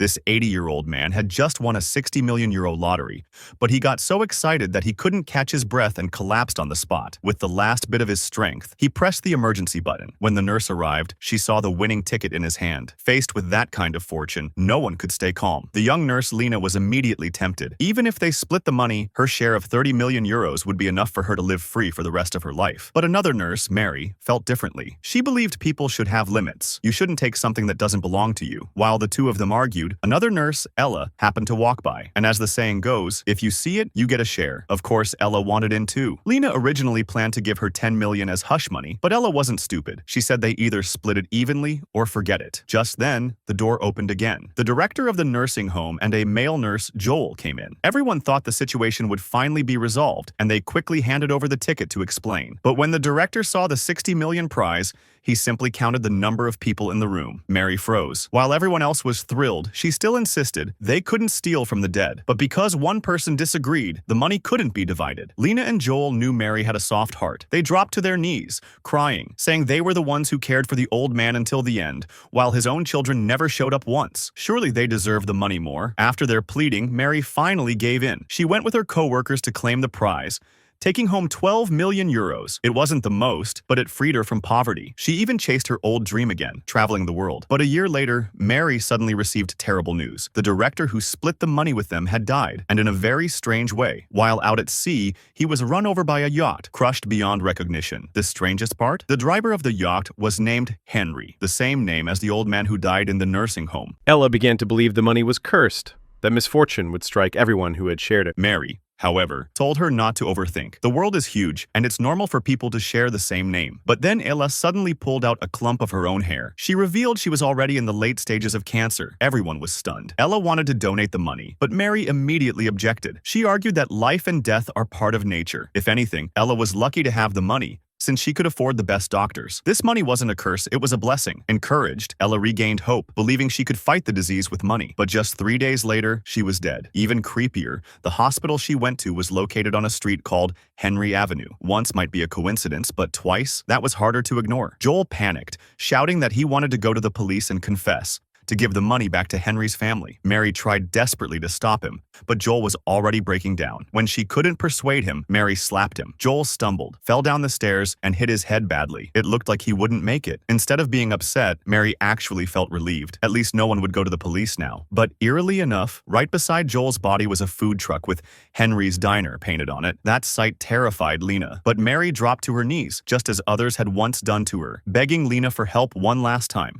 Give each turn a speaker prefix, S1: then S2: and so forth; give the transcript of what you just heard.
S1: This 80-year-old man had just won a 60 million euro lottery, but he got so excited that he couldn't catch his breath and collapsed on the spot. With the last bit of his strength, he pressed the emergency button. When the nurse arrived, she saw the winning ticket in his hand. Faced with that kind of fortune, no one could stay calm. The young nurse Lena was immediately tempted. Even if they split the money, her share of 30 million euros would be enough for her to live free for the rest of her life. But another nurse, Mary, felt differently. She believed people should have limits. You shouldn't take something that doesn't belong to you. While the two of them argued, another nurse, Ella, happened to walk by. And as the saying goes, if you see it, you get a share. Of course, Ella wanted in too. Lena originally planned to give her 10 million as hush money, but Ella wasn't stupid. She said they either split it evenly or forget it. Just then, the door opened again. The director of the nursing home and a male nurse, Joel, came in. Everyone thought the situation would finally be resolved, and they quickly handed over the ticket to explain. But when the director saw the 60 million prize, he simply counted the number of people in the room. Mary froze. While everyone else was thrilled, she still insisted they couldn't steal from the dead. But because one person disagreed, the money couldn't be divided. Lena and Joel knew Mary had a soft heart. They dropped to their knees, crying, saying they were the ones who cared for the old man until the end, while his own children never showed up once. Surely they deserved the money more. After their pleading, Mary finally gave in. She went with her co-workers to claim the prize, taking home 12 million euros. It wasn't the most, but it freed her from poverty. She even chased her old dream again, traveling the world. But a year later, Mary suddenly received terrible news. The director who split the money with them had died, and in a very strange way. While out at sea, he was run over by a yacht, crushed beyond recognition. The strangest part? The driver of the yacht was named Henry, the same name as the old man who died in the nursing home.
S2: Ella began to believe the money was cursed, that misfortune would strike everyone who had shared it.
S1: Mary, however, told her not to overthink. The world is huge, and it's normal for people to share the same name. But then Ella suddenly pulled out a clump of her own hair. She revealed she was already in the late stages of cancer. Everyone was stunned. Ella wanted to donate the money, but Mary immediately objected. She argued that life and death are part of nature. If anything, Ella was lucky to have the money, since she could afford the best doctors. This money wasn't a curse, it was a blessing. Encouraged, Ella regained hope, believing she could fight the disease with money. But just 3 days later, she was dead. Even creepier, the hospital she went to was located on a street called Henry Avenue. Once might be a coincidence, but twice? That was harder to ignore. Joel panicked, shouting that he wanted to go to the police and confess, to give the money back to Henry's family. Mary tried desperately to stop him, but Joel was already breaking down. When she couldn't persuade him, Mary slapped him. Joel stumbled, fell down the stairs, and hit his head badly. It looked like he wouldn't make it. Instead of being upset, Mary actually felt relieved. At least no one would go to the police now. But eerily enough, right beside Joel's body was a food truck with Henry's Diner painted on it. That sight terrified Lena. But Mary dropped to her knees, just as others had once done to her, begging Lena for help one last time.